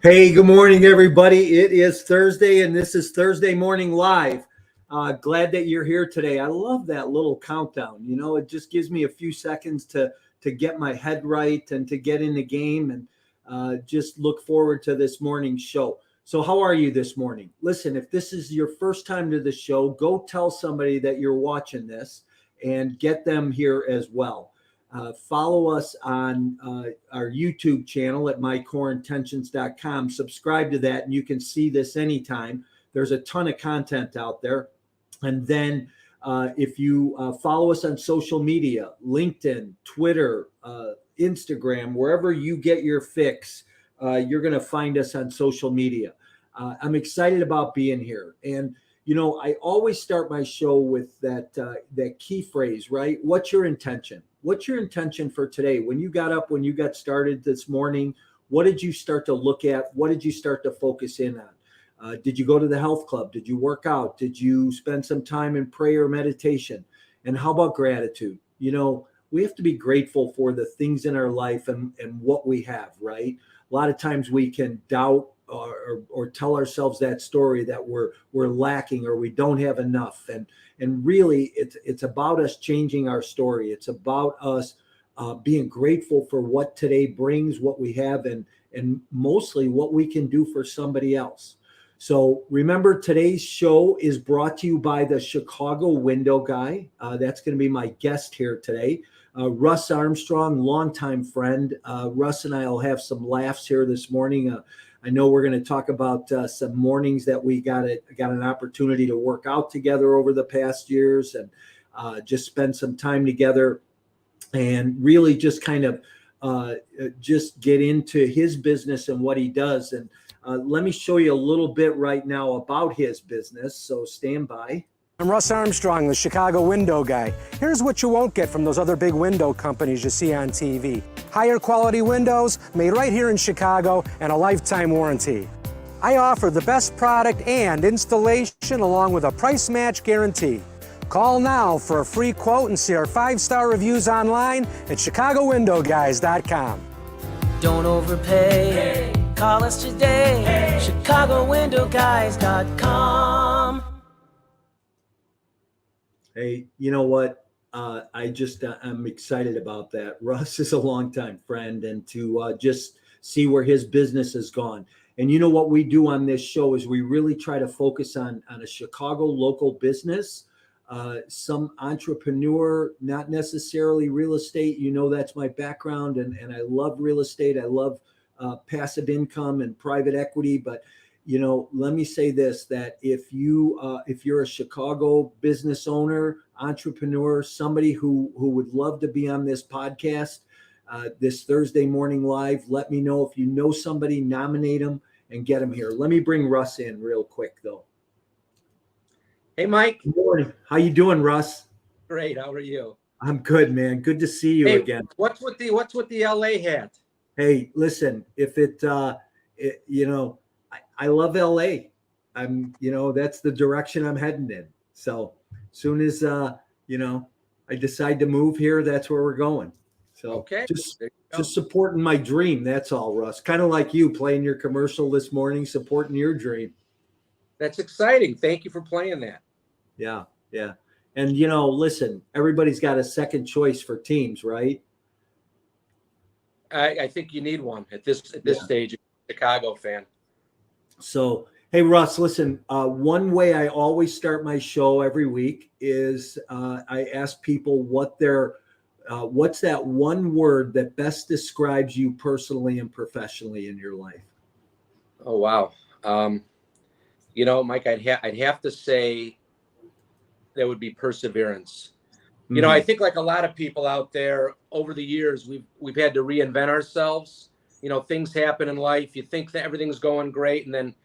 Hey, good morning, everybody. It is Thursday, and this is Thursday Morning Live. Glad that you're here today. I love that little countdown. You know, it just gives me a few seconds to get my head right and to get in the game, and just look forward to this morning's show. So, how are you this morning? Listen, if this is your first time to the show, go tell somebody that you're watching this and get them here as well. Follow us on our YouTube channel at mycoreintentions.com. Subscribe to that, and you can see this anytime. There's a ton of content out there. And then if you follow us on social media, LinkedIn, Twitter, Instagram, wherever you get your fix, you're going to find us on social media. I'm excited about being here. And you know, I always start my show with that key phrase, right? What's your intention? What's your intention for today? When you got up, when you got started this morning, what did you start to look at? What did you start to focus in on? Did you go to the health club? Did you work out? Did you spend some time in prayer, meditation? And how about gratitude? You know, we have to be grateful for the things in our life and what we have, right? A lot of times we can doubt or tell ourselves that story that we're lacking or we don't have enough, and really it's about us changing our story. It's about us being grateful for what today brings, what we have, and mostly what we can do for somebody else. So remember, today's show is brought to you by the Chicago Window Guy. That's going to be my guest here today. Russ Armstrong, longtime friend. Russ and I will have some laughs here this morning. I know we're going to talk about some mornings that we got an opportunity to work out together over the past years, and just spend some time together and really just kind of just get into his business and what he does. And let me show you a little bit right now about his business. So stand by. I'm Russ Armstrong, the Chicago Window Guy. Here's what you won't get from those other big window companies you see on TV. Higher quality windows made right here in Chicago and a lifetime warranty. I offer the best product and installation along with a price match guarantee. Call now for a free quote and see our 5-star reviews online at ChicagoWindowGuys.com. Don't overpay. Call us today. ChicagoWindowGuys.com. Hey, you know what? I'm excited about that. Russ is a longtime friend, and to just see where his business has gone. And you know what we do on this show is we really try to focus on a Chicago local business, some entrepreneur, not necessarily real estate. You know, that's my background, and I love real estate. I love passive income and private equity, but you know, let me say this, that if you're a Chicago business owner, entrepreneur, somebody who would love to be on this podcast, this Thursday Morning Live, let me know. If you know somebody, nominate them and get them here. Let me bring Russ in real quick, though. Hey, Mike. Good morning. How you doing, Russ? Great. How are you? I'm good, man. Good to see you again. What's with the LA hat? Hey, listen, if you know, I love LA. That's the direction I'm heading in. So soon as, I decide to move here, that's where we're going. So okay. Just supporting my dream. That's all, Russ. Kind of like you playing your commercial this morning, supporting your dream. That's exciting. Thank you for playing that. Yeah. Yeah. And, you know, listen, everybody's got a second choice for teams, right? I think you need one at this stage. You're a Chicago fan. So, hey, Russ, listen, one way I always start my show every week is I ask people what's that one word that best describes you personally and professionally in your life? Oh, wow. Mike, I'd have to say that would be perseverance. Mm-hmm. You know, I think like a lot of people out there over the years, we've had to reinvent ourselves. You know, things happen in life. You think that everything's going great, and then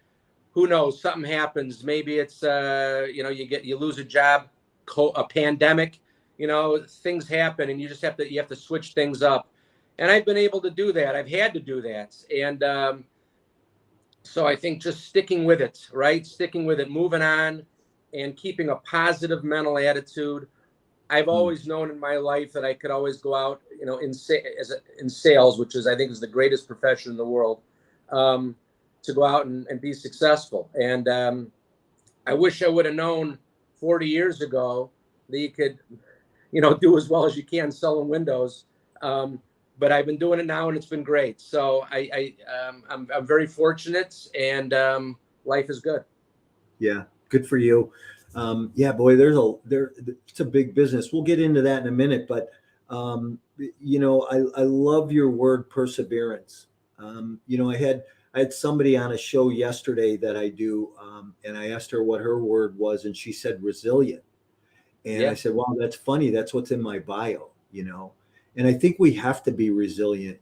who knows, something happens. Maybe it's you lose a job, a pandemic. You know, things happen, and you have to switch things up. And I've been able to do that. I've had to do that, and so I think just sticking with it, right? Sticking with it, moving on, and keeping a positive mental attitude. I've always known in my life that I could always go out, in sales, which I think is the greatest profession in the world. to go out and be successful. And I wish I would have known 40 years ago that you could, do as well as you can selling windows. But I've been doing it now, and it's been great. So I'm very fortunate, and life is good. Yeah, good for you. Yeah, boy, it's a big business. We'll get into that in a minute, but I love your word perseverance. I had somebody on a show yesterday that I do, and I asked her what her word was, and she said resilient. And Yeah. I said, wow, that's funny. That's what's in my bio, and I think we have to be resilient.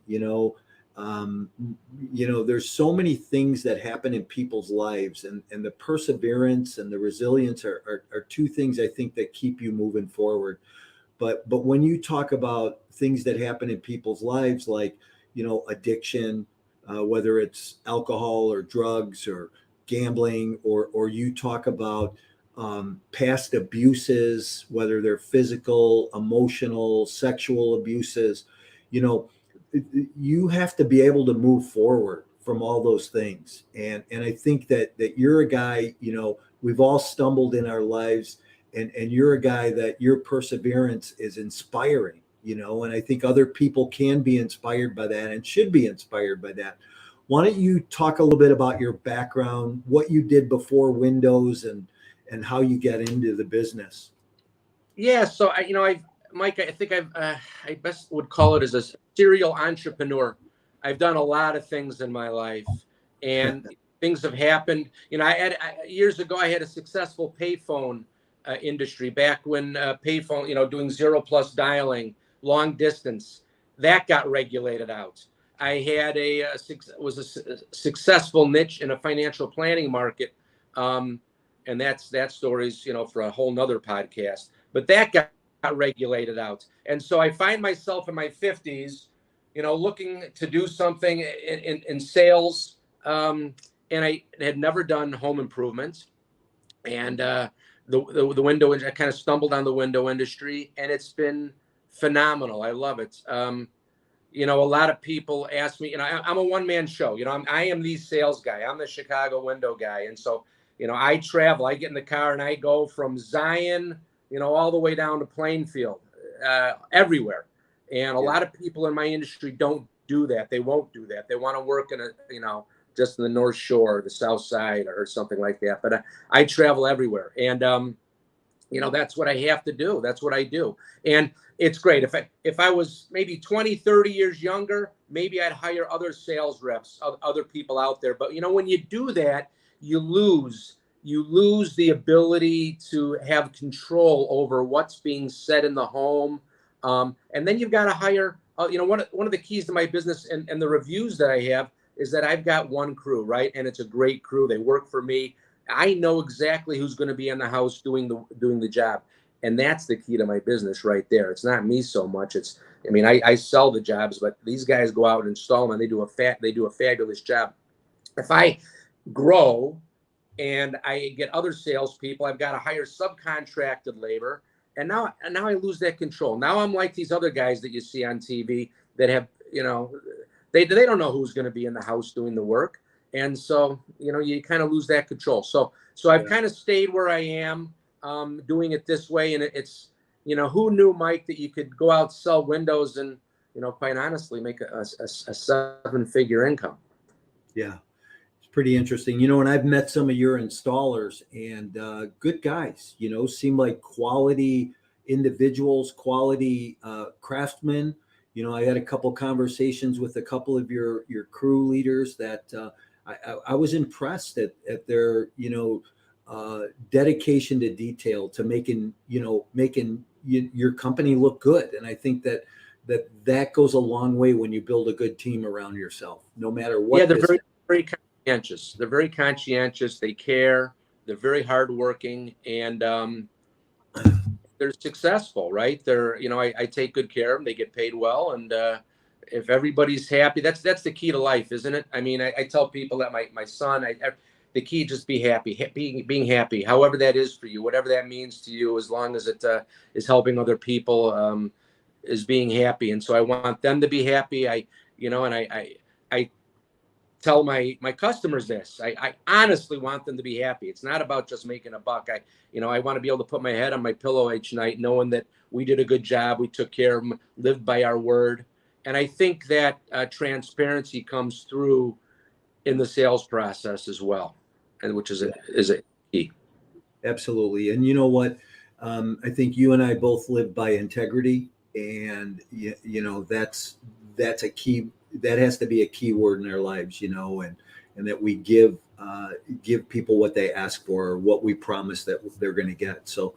There's so many things that happen in people's lives, and the perseverance and the resilience are two things I think that keep you moving forward. But when you talk about things that happen in people's lives, like, addiction, whether it's alcohol or drugs or gambling, or you talk about past abuses, whether they're physical, emotional, sexual abuses, you have to be able to move forward from all those things. And I think that you're a guy, we've all stumbled in our lives, and you're a guy that your perseverance is inspiring, and I think other people can be inspired by that and should be inspired by that. Why don't you talk a little bit about your background, what you did before Windows, and how you get into the business? Yeah. So Mike, I think I best would call it as a serial entrepreneur. I've done a lot of things in my life, and things have happened. Years ago, I had a successful payphone industry back when payphone, doing 0+ dialing, long distance, that got regulated out. I had a successful niche in a financial planning market, and that story's for a whole nother podcast. But that got regulated out, and so I find myself in my 50s, looking to do something in sales, and I had never done home improvement, and the window. I kind of stumbled on the window industry, and it's been phenomenal. I love it. A lot of people ask me, I'm a one-man show. I am the sales guy. I'm the Chicago window guy. And so, I travel. I get in the car and I go from Zion, all the way down to Plainfield, everywhere. And a lot of people in my industry don't do that. They won't do that. They want to work in just in the North Shore, the South Side, or something like that. But I travel everywhere. And, that's what I have to do. That's what I do. And it's great. If I was maybe 20, 30 years younger, maybe I'd hire other sales reps, other people out there. But, when you do that, you lose the ability to have control over what's being said in the home. And then you've got to hire, one of the keys to my business and the reviews that I have is that I've got one crew, right? And it's a great crew. They work for me. I know exactly who's going to be in the house doing the job. And that's the key to my business right there. It's not me so much. I sell the jobs, but these guys go out and install them, and they do a fabulous job. If I grow and I get other salespeople, I've got to hire subcontracted labor. And now I lose that control. Now I'm like these other guys that you see on TV that have, they don't know who's going to be in the house doing the work. And so, you kind of lose that control. So I've kind of stayed where I am, doing it this way. And it's, who knew, Mike, that you could go out, sell windows, and, quite honestly, make a 7-figure income. Yeah. It's pretty interesting. And I've met some of your installers, and good guys, seem like quality individuals, quality craftsmen. I had a couple conversations with a couple of your crew leaders that I was impressed at their, dedication to detail, to making your company look good. And I think that goes a long way when you build a good team around yourself, no matter what. Yeah, they're very, very conscientious. They're very conscientious. They care. They're very hardworking, and they're successful, right? They're, I take good care of them. They get paid well, and if everybody's happy, that's the key to life, isn't it? I tell people that my son, the key, just be happy, being happy, however that is for you, whatever that means to you, as long as it is helping other people, is being happy. And so I want them to be happy. I tell my customers this. I honestly want them to be happy. It's not about just making a buck. I want to be able to put my head on my pillow each night knowing that we did a good job, we took care of them, lived by our word. And I think that transparency comes through in the sales process as well, and which is a key. Absolutely. And you know what? I think you and I both live by integrity, and that's a key. That has to be a key word in our lives, and that we give people what they ask for, or what we promise that they're going to get. So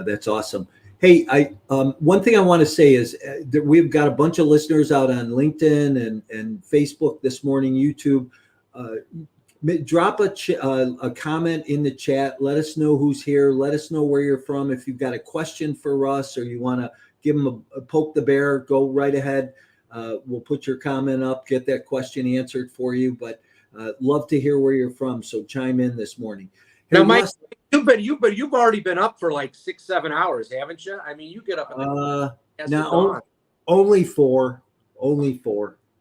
that's awesome. Hey, one thing I want to say is that we've got a bunch of listeners out on LinkedIn and Facebook this morning, YouTube. Drop a comment in the chat. Let us know who's here. Let us know where you're from. If you've got a question for us, or you want to give them a poke the bear, go right ahead. We'll put your comment up, get that question answered for you. But love to hear where you're from. So chime in this morning. Hey, Now, Mike, Russ, you've already been up for like 6-7 hours, haven't you? I mean, you get up. now only four.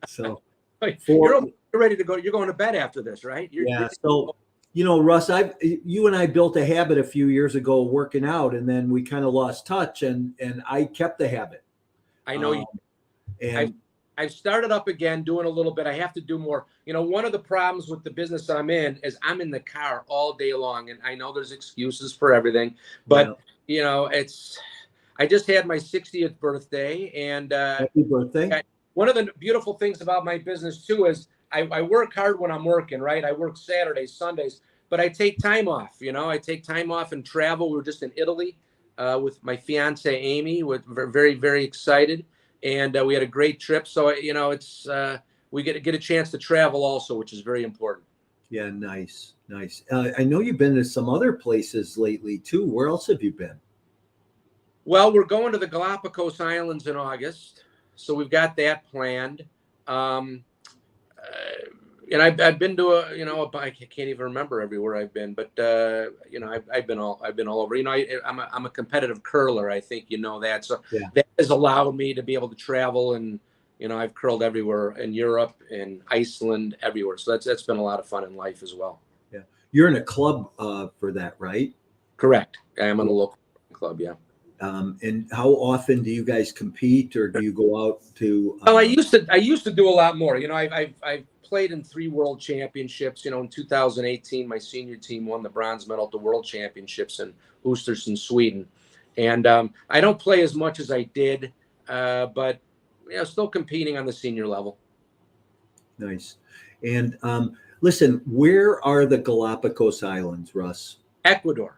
So you're ready to go. You're going to bed after this, right? So, Russ, you and I built a habit a few years ago working out, and then we kind of lost touch, and I kept the habit. I know you. And I've started up again, doing a little bit. I have to do more. One of the problems with the business I'm in is I'm in the car all day long, and I know there's excuses for everything, but I just had my 60th birthday, and happy birthday. One of the beautiful things about my business too is I work hard when I'm working, right? I work Saturdays, Sundays, but I take time off. I take time off and travel. We were just in Italy with my fiance Amy. We're very, very excited. And we had a great trip. So, it's we get a chance to travel also, which is very important. Yeah, nice. I know you've been to some other places lately too. Where else have you been? Well, we're going to the Galapagos Islands in August, so we've got that planned. And I've been to I can't even remember everywhere I've been, but I've been all over. I'm a competitive curler. I think that. So that has allowed me to be able to travel, and I've curled everywhere in Europe and Iceland, everywhere. So that's been a lot of fun in life as well. Yeah, you're in a club for that, right? Correct. I am in a local club. Yeah. And how often do you guys compete, or do you go out to? Well, I used to do a lot more. I've played in 3 world championships. In 2018, my senior team won the bronze medal at the world championships in Östersund, Sweden. And I don't play as much as I did, but still competing on the senior level. Nice. And listen, where are the Galapagos Islands, Russ? Ecuador.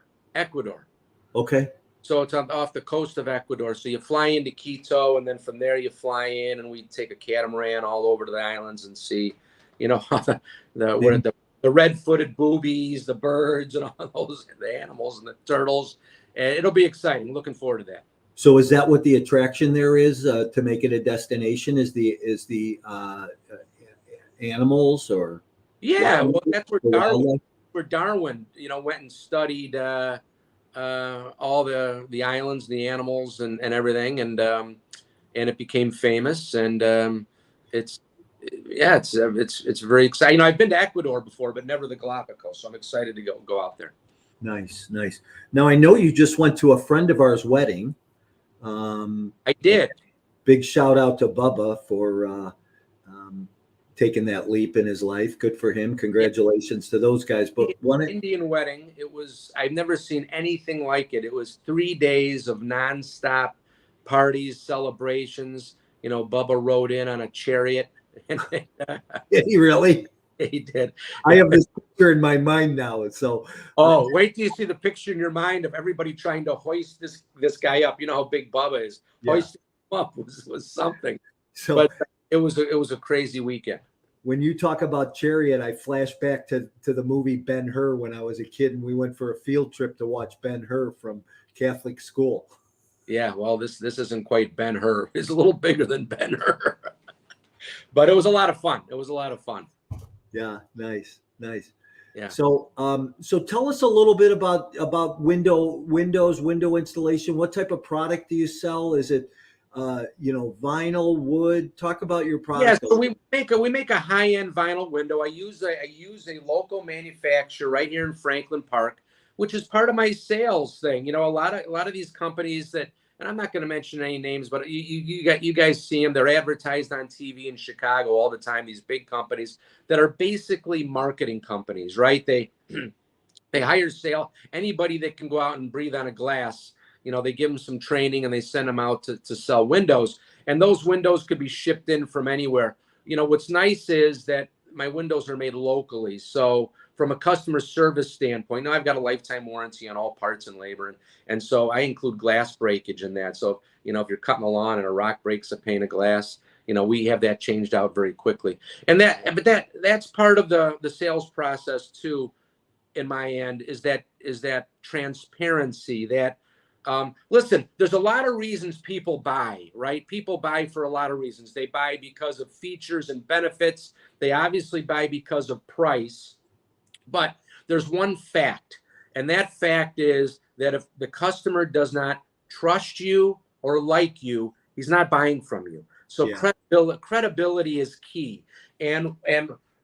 Okay. So it's off the coast of Ecuador. So you fly into Quito, and then from there you fly in, and we take a catamaran all over to the islands and see, the red-footed boobies, the birds, and all those, the animals and the turtles. And it'll be exciting. Looking forward to that. So is that what the attraction there is to make it a destination? Is the animals, or? Yeah, well, that's where Darwin, went and studied all the islands, the animals, and everything, and it became famous, and it's very exciting. I've been to Ecuador before, but never the Galapagos, so I'm excited to go out there. Nice. Now I know you just went to a friend of ours' wedding. I did. Big shout out to Bubba for taking that leap in his life. Good for him. Congratulations to those guys. But Indian wedding, I've never seen anything like it. It was 3 days of nonstop parties, celebrations. Bubba rode in on a chariot. Did he really? He did. I have this picture in my mind now. So wait till you see the picture in your mind of everybody trying to hoist this guy up. You know how big Bubba is. Yeah. Hoisting him up was something. But it was a crazy weekend. When you talk about chariot, I flash back to the movie Ben-Hur when I was a kid, and we went for a field trip to watch Ben-Hur from Catholic school. Yeah, well, this isn't quite Ben-Hur. It's a little bigger than Ben-Hur. But it was a lot of fun. Yeah, nice. Yeah. So tell us a little bit about window installation. What type of product do you sell? Is it vinyl, wood. Talk about your Yeah, product. so we make a high-end vinyl window. I use a local manufacturer right here in Franklin Park, which is part of my sales thing. A lot of these companies that, and I'm not going to mention any names, but you guys see them. They're advertised on TV in Chicago all the time. These big companies that are basically marketing companies, right? They they hire anybody that can go out and breathe on a glass. They give them some training and they send them out to sell windows. And those windows could be shipped in from anywhere. What's nice is that my windows are made locally. So from a customer service standpoint, now I've got a lifetime warranty on all parts and labor. And so I include glass breakage in that. So, if you're cutting a lawn and a rock breaks a pane of glass, we have that changed out very quickly. And that's part of the sales process too. In my end is that transparency that listen, there's a lot of reasons people buy, right? People buy for a lot of reasons. They buy because of features and benefits. They obviously buy because of price, but there's one fact, and that fact is that if the customer does not trust you or like you, he's not buying from you. So credibility is key. And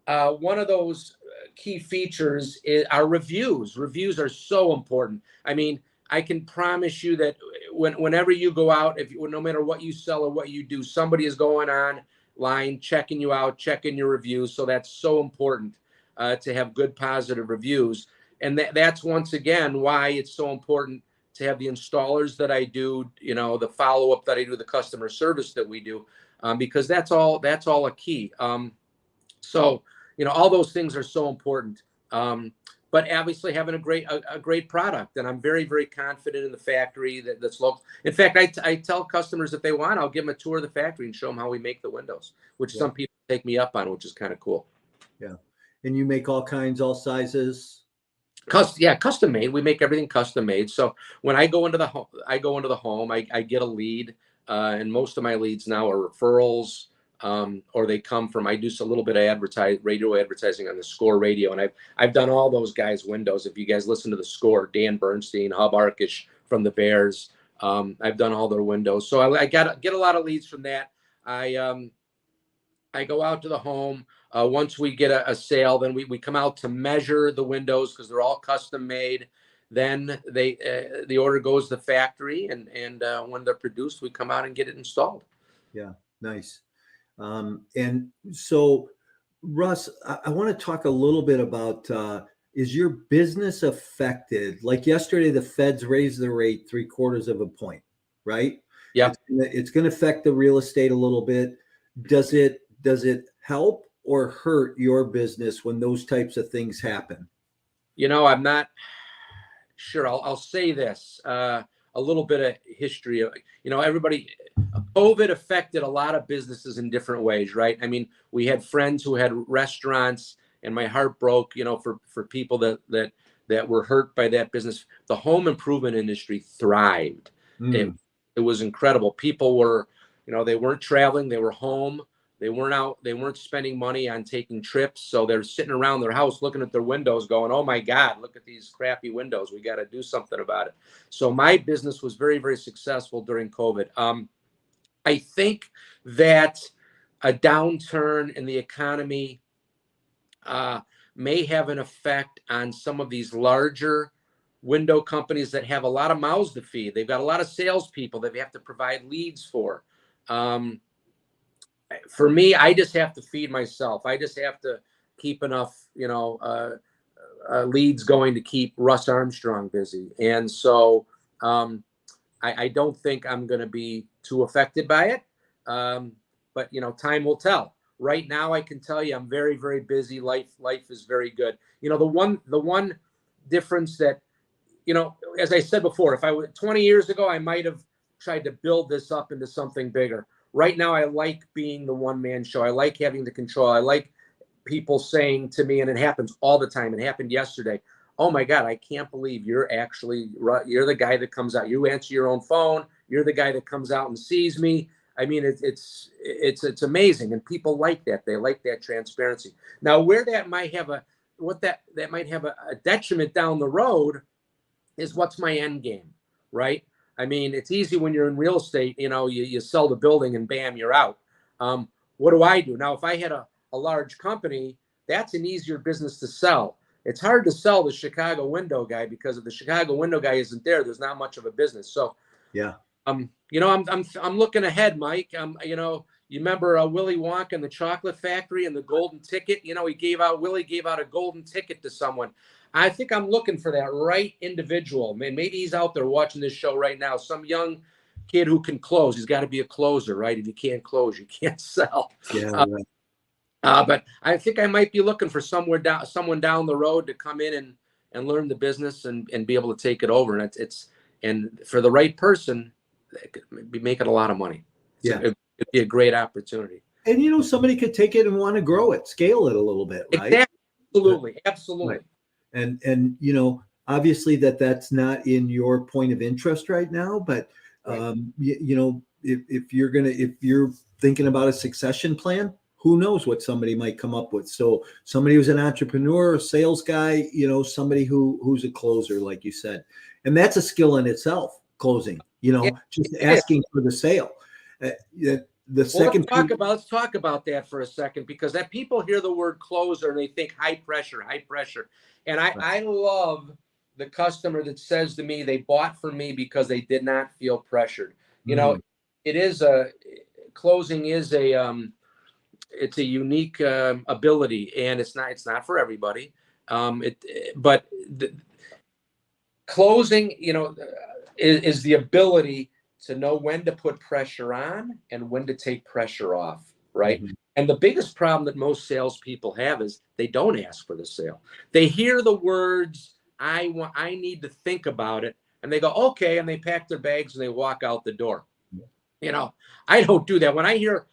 one of those key features are reviews. Reviews are so important. I mean, I can promise you that whenever you go out, no matter what you sell or what you do, somebody is going online, checking you out, checking your reviews. So that's so important to have good positive reviews. And that's once again why it's so important to have the installers that I do, the follow-up that I do, the customer service that we do, because that's all a key. So all those things are so important. But obviously having a great product, and I'm very, very confident in the factory that's local. In fact, I tell customers if they want, I'll give them a tour of the factory and show them how we make the windows, which some people take me up on, which is kind of cool. Yeah. And you make all sizes. Custom made. We make everything custom made. So when I go into the home, I get a lead, and most of my leads now are referrals. Or they come from, I do a little bit of radio advertising on the Score radio. And I've done all those guys' windows. If you guys listen to the Score, Dan Bernstein, Hub Arkish from the Bears, I've done all their windows. So I get a lot of leads from that. I go out to the home. Once we get a sale, then we come out to measure the windows because they're all custom made. Then the order goes to the factory, and when they're produced, we come out and get it installed. Yeah, nice. And so, Russ, I want to talk a little bit about, is your business affected? Like yesterday, the Feds raised the rate 0.75 of a point, right? Yeah. It's going to affect the real estate a little bit. Does it help or hurt your business when those types of things happen? I'm not sure. I'll say this, a little bit of history. Everybody, COVID affected a lot of businesses in different ways, right? I mean, we had friends who had restaurants, and my heart broke, for people that were hurt by that business. The home improvement industry thrived. It was incredible. People were, they weren't traveling, they were home. They weren't out. They weren't spending money on taking trips. So they're sitting around their house looking at their windows going, oh my God, look at these crappy windows. We got to do something about it. So my business was very, very successful during COVID. I think that a downturn in the economy may have an effect on some of these larger window companies that have a lot of mouths to feed. They've got a lot of salespeople that they have to provide leads for. For me, I just have to feed myself. I just have to keep enough, leads going to keep Russ Armstrong busy. And so I don't think I'm going to be too affected by it. But, time will tell. Right now, I can tell you I'm very, very busy. Life is very good. The one difference that, as I said before, if I were 20 years ago, I might have tried to build this up into something bigger. Right now, I like being the one-man show. I like having the control. I like people saying to me, and it happens all the time. It happened yesterday. Oh my God, I can't believe you're the guy that comes out. You answer your own phone. You're the guy that comes out and sees me. I mean, it's amazing, and people like that. They like that transparency. Now, where that might have a detriment down the road is what's my end game, right? I mean, it's easy when you're in real estate, you sell the building and bam, you're out. What do I do? Now, if I had a large company, that's an easier business to sell. It's hard to sell the Chicago window guy because if the Chicago window guy isn't there, there's not much of a business. So, Yeah. I'm looking ahead, Mike. You remember Willy Wonka and the Chocolate Factory and the golden ticket? Willie gave out a golden ticket to someone. I think I'm looking for that right individual. Man, maybe he's out there watching this show right now. Some young kid who can close. He's got to be a closer, right? If you can't close, you can't sell. Yeah. Right. But I think I might be looking for someone down the road to come in and learn the business and be able to take it over. And for the right person, they could be making a lot of money. It'd be a great opportunity. And somebody could take it and want to grow it, scale it a little bit, right? Absolutely. Right. And obviously that's not in your point of interest right now, but right. If you're thinking about a succession plan, who knows what somebody might come up with. So somebody who's an entrepreneur, a sales guy, somebody who's a closer, like you said, and that's a skill in itself, closing, just asking for the sale. Let's talk about that for a second, because that people hear the word closer and they think high pressure. And I love the customer that says to me, they bought from me because they did not feel pressured. Closing is it's a unique ability, and it's not for everybody. But closing, is the ability to know when to put pressure on and when to take pressure off, right? Mm-hmm. And the biggest problem that most salespeople have is they don't ask for the sale. They hear the words, I need to think about it, and they go, okay, and they pack their bags and they walk out the door. I don't do that. When I hear,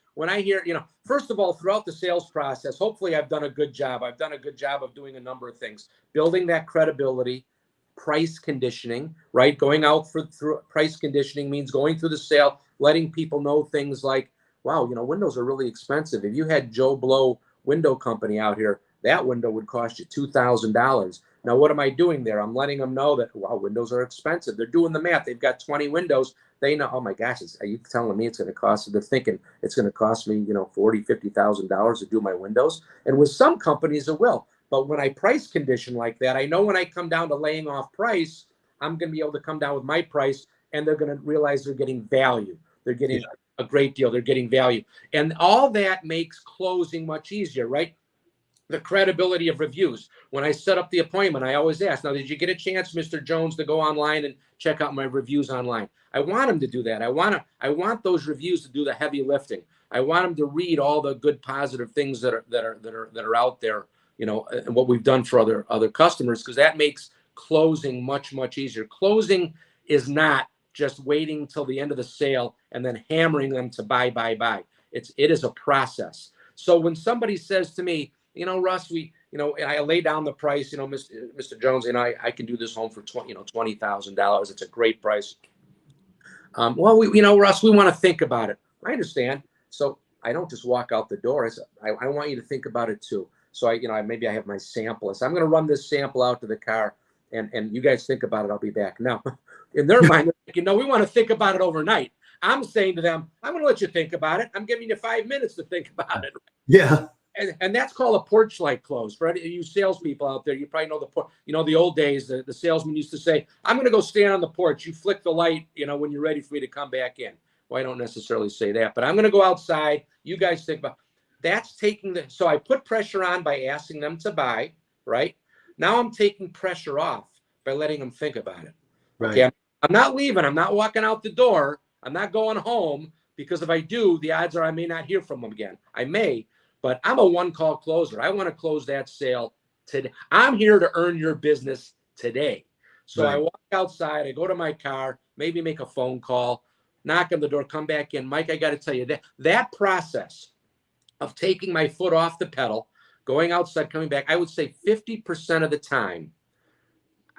first of all, throughout the sales process, hopefully I've done a good job. I've done a good job of doing a number of things, building that credibility, price conditioning, right? Going out through price conditioning means going through the sale, letting people know things like, wow, windows are really expensive. If you had Joe Blow window company out here, that window would cost you $2,000. Now, what am I doing there? I'm letting them know that, wow, windows are expensive. They're doing the math. They've got 20 windows. They know, oh my gosh, are you telling me it's going to cost? They're thinking it's going to cost me, $40,000, $50,000 to do my windows. And with some companies it will. But when I price condition like that, I know when I come down to laying off price, I'm going to be able to come down with my price, and they're going to realize they're getting value. They're getting a great deal. They're getting value. And all that makes closing much easier, right? The credibility of reviews. When I set up the appointment, I always ask, now, did you get a chance, Mr. Jones, to go online and check out my reviews online? I want him to do that. I want those reviews to do the heavy lifting. I want him to read all the good, positive things that are out there, and what we've done for other customers, because that makes closing much, much easier. Closing is not just waiting till the end of the sale and then hammering them to buy. It is a process. So when somebody says to me, Russ, and I lay down the price, Mr. Jones, I can do this home for $20,000. It's a great price. Russ, we want to think about it. I understand. So I don't just walk out the door. I want you to think about it too. So maybe I have my sample. So I'm going to run this sample out to the car, and you guys think about it. I'll be back. Now, in their mind, they're thinking, we want to think about it overnight. I'm saying to them, I'm going to let you think about it. I'm giving you 5 minutes to think about it. Yeah. And that's called a porch light close. For any of you salespeople out there, you probably know the old days. The salesman used to say, "I'm going to go stand on the porch. You flick the light, when you're ready for me to come back in." Well, I don't necessarily say that, but I'm going to go outside. You guys think about. That's taking so I put pressure on by asking them to buy. Right now, I'm taking pressure off by letting them think about it. Right. Okay, I'm not leaving. I'm not walking out the door. I'm not going home, because if I do, the odds are I may not hear from them again. I may. But I'm a one-call closer. I want to close that sale today. I'm here to earn your business today. So right. I walk outside. I go to my car, maybe make a phone call, knock on the door, come back in. Mike, I got to tell you, that process of taking my foot off the pedal, going outside, coming back, I would say 50% of the time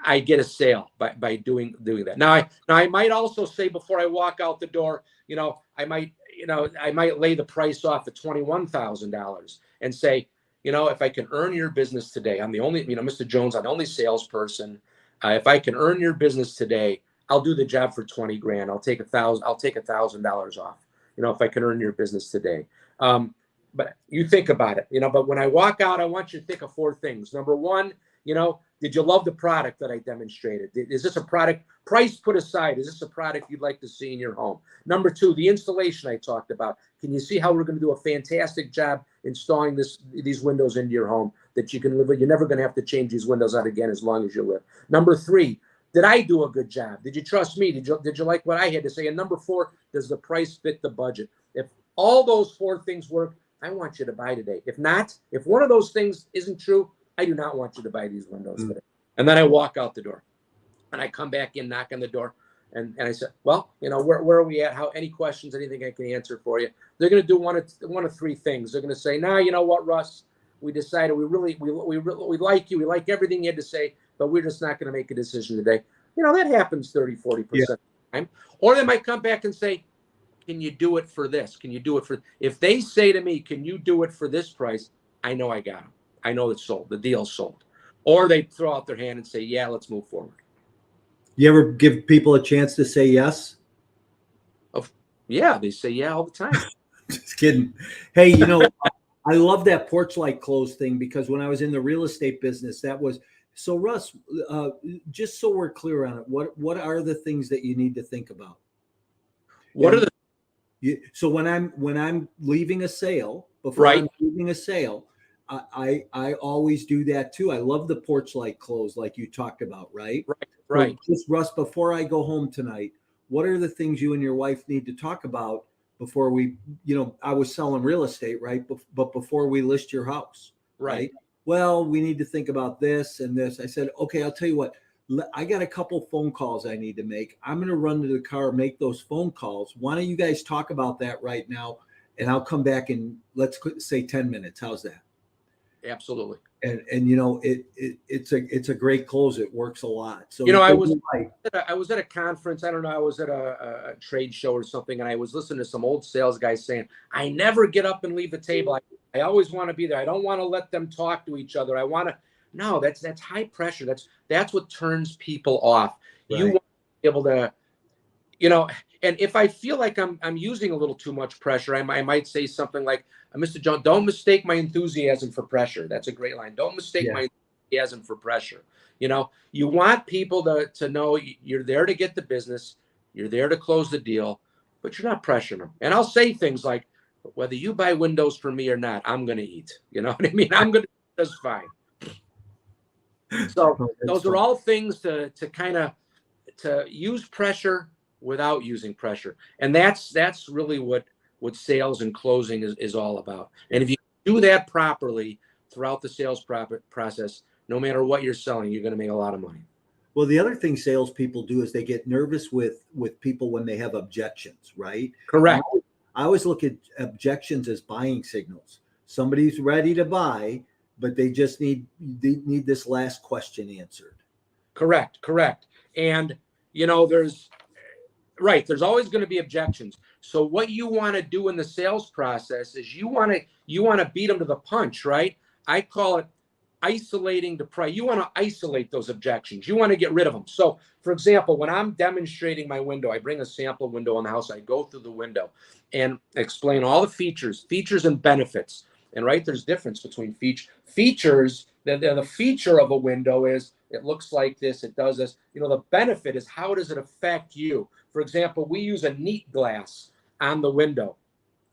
I get a sale by doing that. Now I might also say before I walk out the door, I might lay the price off at $21,000 and say, if I can earn your business today, I'm the only, Mr. Jones, I'm the only salesperson. If I can earn your business today, I'll do the job for 20 grand. I'll take $1,000 off, if I can earn your business today. But you think about it, but when I walk out, I want you to think of 4 things. Number one, did you love the product that I demonstrated? Is this a product, price put aside, is this a product you'd like to see in your home? Number 2, the installation I talked about. Can you see how we're going to do a fantastic job installing these windows into your home that you can live with? You're never going to have to change these windows out again as long as you live. Number 3, did I do a good job? Did you trust me? Did you like what I had to say? And number 4, does the price fit the budget? If all those 4 things work, I want you to buy today. If not, if one of those things isn't true, I do not want you to buy these windows today. And then I walk out the door, and I come back in, knock on the door, and I said, well, where are we at? Any questions, anything I can answer for you? They're going to do one of 3 things. They're going to say, nah, you know what, Russ, we decided we like you. We like everything you had to say, but we're just not going to make a decision today. That happens 30-40% of the time. Or they might come back and say, can you do it for this? Can you do it for, if they say to me, can you do it for this price? I know I got them. I know it's sold. The deal's sold. Or they throw out their hand and say, yeah, let's move forward. You ever give people a chance to say yes? Yeah, they say yeah all the time. Just kidding. Hey, I love that porch light close thing, because when I was in the real estate business, that was so. Russ, just so we're clear on it, what are the things that you need to think about? So when I'm leaving a sale, before I'm leaving a sale, I always do that too. I love the porch light close, like you talked about, right? Right. So just, Russ, before I go home tonight, what are the things you and your wife need to talk about before we, I was selling real estate, right? But before we list your house, right? Well, we need to think about this and this. I said, okay, I'll tell you what, I got a couple phone calls I need to make. I'm going to run to the car, make those phone calls. Why don't you guys talk about that right now? And I'll come back in, let's say 10 minutes. How's that? Absolutely. And it's a great close. It works a lot. So I was at a conference. I don't know. I was at a trade show or something, and I was listening to some old sales guys saying, "I never get up and leave the table. I always want to be there. I don't want to let them talk to each other. I want to." No, that's high pressure. That's what turns people off. Right. You want to be able to, and if I feel like I'm using a little too much pressure, I might say something like, Mr. Jones, don't mistake my enthusiasm for pressure. That's a great line. Don't mistake my enthusiasm for pressure. You want people to know you're there to get the business. You're there to close the deal, but you're not pressuring them. And I'll say things like, whether you buy windows for me or not, I'm going to eat. You know what I mean? I'm going to eat just fine. So those are all things to kind of to use pressure without using pressure. And that's really what sales and closing is all about. And if you do that properly throughout the sales process, no matter what you're selling, you're going to make a lot of money. Well, the other thing salespeople do is they get nervous with people when they have objections, right? Correct. I always look at objections as buying signals. Somebody's ready to buy, but they just need this last question answered. Correct. And there's always going to be objections. So what you want to do in the sales process is you want to beat them to the punch, right? I call it isolating the price. You want to isolate those objections. You want to get rid of them. So, for example, when I'm demonstrating my window, I bring a sample window in the house. I go through the window and explain all the features and benefits. And there's difference between features. The feature of a window is it looks like this, it does this. The benefit is how does it affect you? For example, we use a neat glass on the window.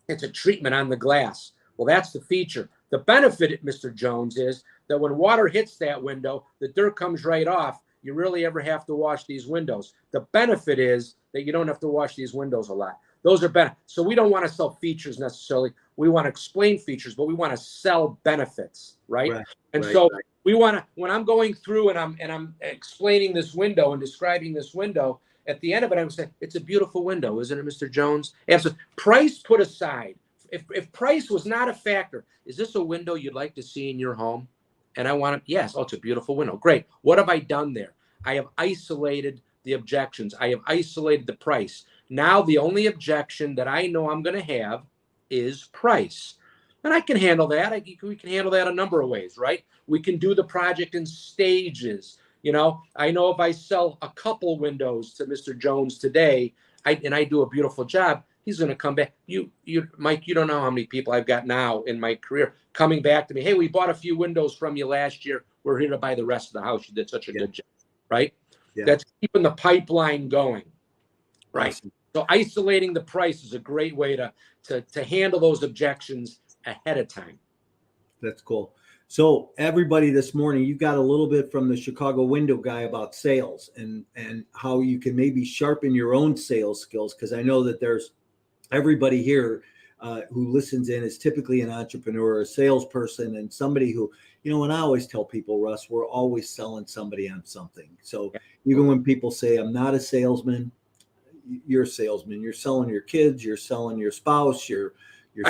It's a treatment on the glass. Well, that's the feature. The benefit, Mr. Jones, is that when water hits that window, the dirt comes right off. You really ever have to wash these windows. The benefit is that you don't have to wash these windows a lot. Those are benefits. So we don't want to sell features necessarily. We want to explain features, but we want to sell benefits, right? We want to, when I'm going through and I'm explaining this window and describing this window, at the end of it, I would say, it's a beautiful window, isn't it, Mr. Jones? Absolutely. Price put aside. If price was not a factor, is this a window you'd like to see in your home? And I want to, yes. Oh, it's a beautiful window. Great. What have I done there? I have isolated the objections. I have isolated the price. Now the only objection that I know I'm going to have is price. And I can handle that. We can handle that a number of ways, right? We can do the project in stages. I know if I sell a couple windows to Mr. Jones today, I do a beautiful job, he's going to come back. Mike, you don't know how many people I've got now in my career coming back to me. Hey, we bought a few windows from you last year. We're here to buy the rest of the house. You did such a good job, right? Yeah. That's keeping the pipeline going, right? Awesome. So isolating the price is a great way to handle those objections ahead of time. That's cool. So everybody, this morning, you got a little bit from the Chicago window guy about sales and how you can maybe sharpen your own sales skills. Because I know that there's everybody here who listens in is typically an entrepreneur, a salesperson, and somebody who, and I always tell people, Russ, we're always selling somebody on something. So even when people say I'm not a salesman, you're a salesman. You're selling your kids, you're selling your spouse, you're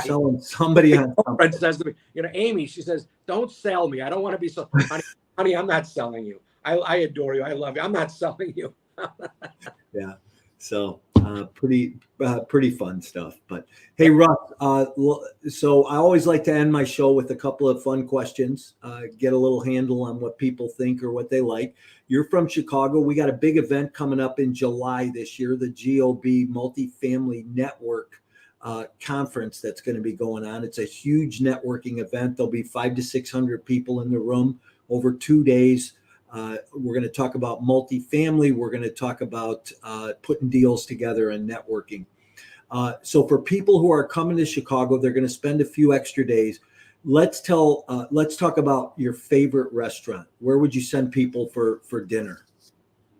selling somebody on something. Says to me, Amy, she says, don't sell me. I don't want to be so honey, I'm not selling you. I adore you. I love you. I'm not selling you. Yeah. So pretty fun stuff. But hey, Russ, so I always like to end my show with a couple of fun questions, get a little handle on what people think or what they like. You're from Chicago. We got a big event coming up in July this year, the GOB Multifamily Network conference that's going to be going on. It's a huge networking event. There'll be 500 to 600 people in the room over 2 days. We're going to talk about multifamily. We're going to talk about putting deals together and networking. So for people who are coming to Chicago, they're going to spend a few extra days. Let's talk about your favorite restaurant. Where would you send people for dinner?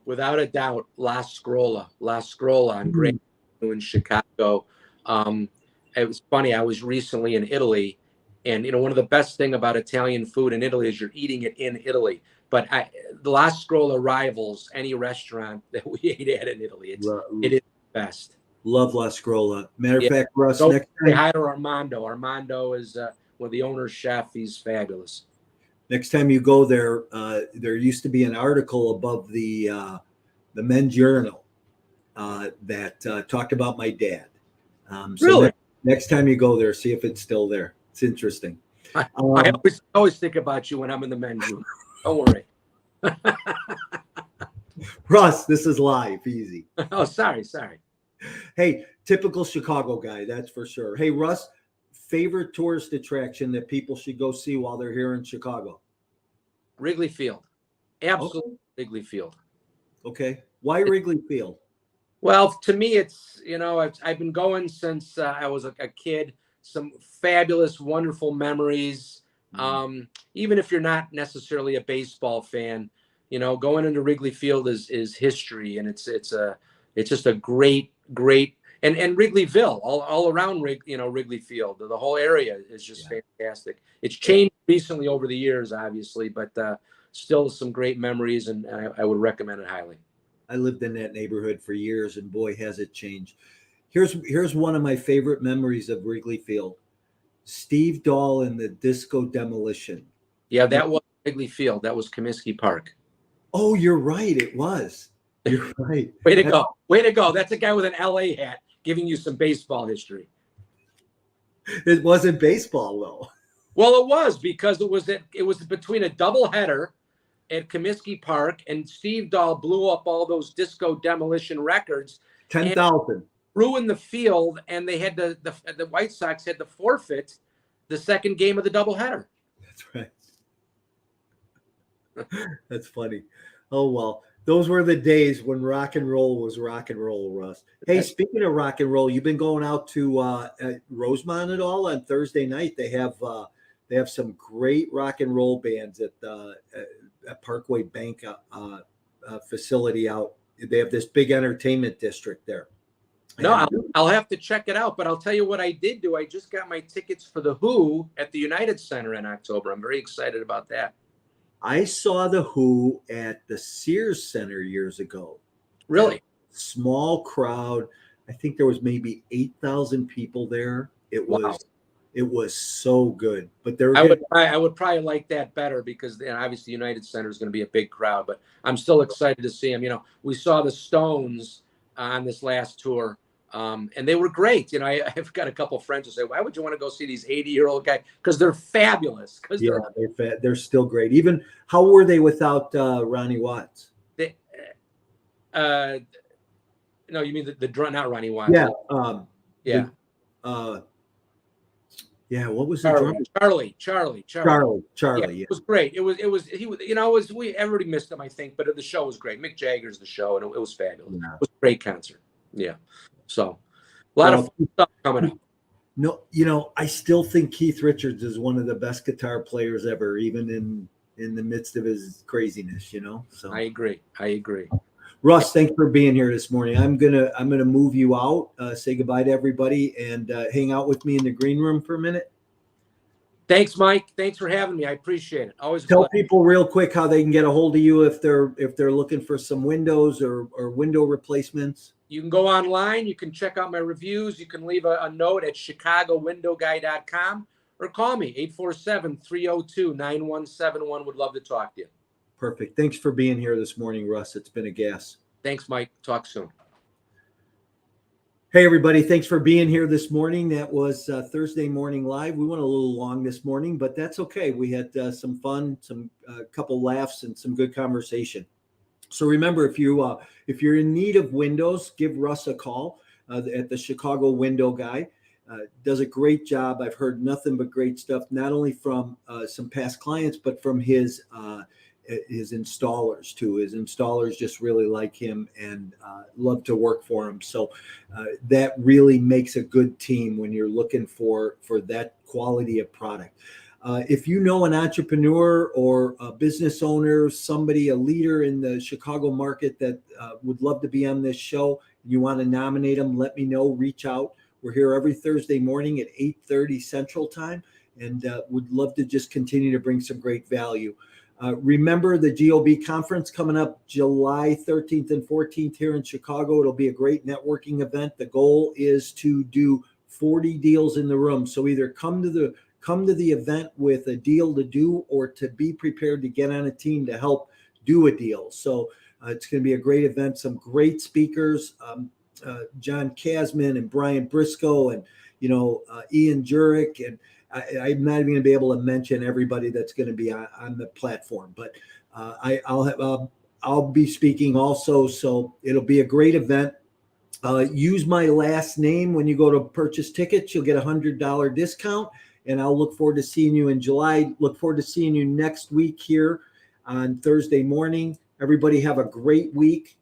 Without a doubt, La Scrolla on Great in Chicago. It was funny. I was recently in Italy, and one of the best thing about Italian food in Italy is you're eating it in Italy. But the La Scrolla rivals any restaurant that we ate at in Italy. It is the best. Love La Scrolla. Matter of fact, Russ, next time, hi to Armando. Armando is the owner's chef. He's fabulous. Next time you go there, there used to be an article above the Men's Journal that talked about my dad. Really? Next time you go there, see if it's still there. It's interesting. I always think about you when I'm in the men's room. Don't worry. Russ, this is live. Easy. Oh, sorry. Hey, typical Chicago guy, that's for sure. Hey, Russ, favorite tourist attraction that people should go see while they're here in Chicago? Wrigley Field. Absolutely. Okay. Wrigley Field. Okay. Why Wrigley Field? Well, to me, it's, I've been going since I was a kid. Some fabulous, wonderful memories. Even if you're not necessarily a baseball fan, going into Wrigley Field is history, and it's just a great, and Wrigleyville all around Wrigley Field. The whole area is just fantastic. It's changed recently over the years, obviously, but still some great memories, and I would recommend it highly. I lived in that neighborhood for years, and boy, has it changed. Here's one of my favorite memories of Wrigley Field. Steve Dahl and the Disco Demolition. Yeah, that was Wrigley Field. That was Comiskey Park. Oh, you're right. It was. You're right. Way to go. Way to go. That's a guy with an LA hat giving you some baseball history. It wasn't baseball, though. Well, it was, because it was between a doubleheader at Comiskey Park, and Steve Dahl blew up all those Disco Demolition records. 10,000. Ruined the field, and they had the White Sox had to forfeit the second game of the doubleheader. That's right. That's funny. Oh, well, those were the days when rock and roll was rock and roll, Russ. Hey, speaking of rock and roll, you've been going out to Rosemont at all on Thursday night? They have some great rock and roll bands at Parkway Bank facility out. They have this big entertainment district there. No, I'll have to check it out, but I'll tell you what I did do. I just got my tickets for The Who at the United Center in October. I'm very excited about that. I saw The Who at the Sears Center years ago. Really? Small crowd. I think there was maybe 8,000 people there. It was so good. But there I would probably like that better, because obviously United Center is going to be a big crowd, but I'm still excited to see them. We saw the Stones on this last tour. And they were great. You know, I've got a couple of friends who say, why would you want to go see these 80-year-old guys? Because they're fabulous. Because Yeah, they're still great. Even how were they without Ronnie Watts? they, no, you mean the drum, not Ronnie Watts. Yeah. Yeah. Yeah. What was the drummer? Charlie. Charlie. Yeah, it was great. He was, you know, everybody missed him, I think, but the show was great. Mick Jagger's the show, and it was fabulous. Yeah. It was a great concert. Yeah. So a lot of fun stuff coming up. No, you know, I still think Keith Richards is one of the best guitar players ever, even in the midst of his craziness, you know. So I agree. Russ, thanks for being here this morning. I'm gonna move you out, say goodbye to everybody, and hang out with me in the green room for a minute. Thanks, Mike. Thanks for having me. I appreciate it. Always tell people real quick how they can get a hold of you if they're looking for some windows or window replacements. You can go online. You can check out my reviews. You can leave a note at chicagowindowguy.com or call me 847-302-9171. Would love to talk to you. Perfect. Thanks for being here this morning, Russ. It's been a gas. Thanks, Mike. Talk soon. Hey, everybody. Thanks for being here this morning. That was Thursday Morning Live. We went a little long this morning, but that's okay. We had some fun, some couple laughs, and some good conversation. So remember, if you're in need of windows, give Russ a call at the Chicago Window Guy. Does a great job. I've heard nothing but great stuff, not only from some past clients, but from his installers too. His installers just really like him and love to work for him. So that really makes a good team when you're looking for that quality of product. If you know an entrepreneur or a business owner, somebody, a leader in the Chicago market that would love to be on this show, you want to nominate them, let me know, reach out. We're here every Thursday morning at 8:30 Central Time, and would love to just continue to bring some great value. Remember the GOB conference coming up July 13th and 14th here in Chicago. It'll be a great networking event. The goal is to do 40 deals in the room. So either come to the event with a deal to do or to be prepared to get on a team to help do a deal. So it's going to be a great event. Some great speakers, John Kasman and Brian Briscoe and, Ian Jurek. And I'm not even going to be able to mention everybody that's going to be on the platform, but I'll be speaking also. So it'll be a great event. Use my last name when you go to purchase tickets. You'll get a $100 discount. And I'll look forward to seeing you in July. Look forward to seeing you next week here on Thursday morning. Everybody have a great week.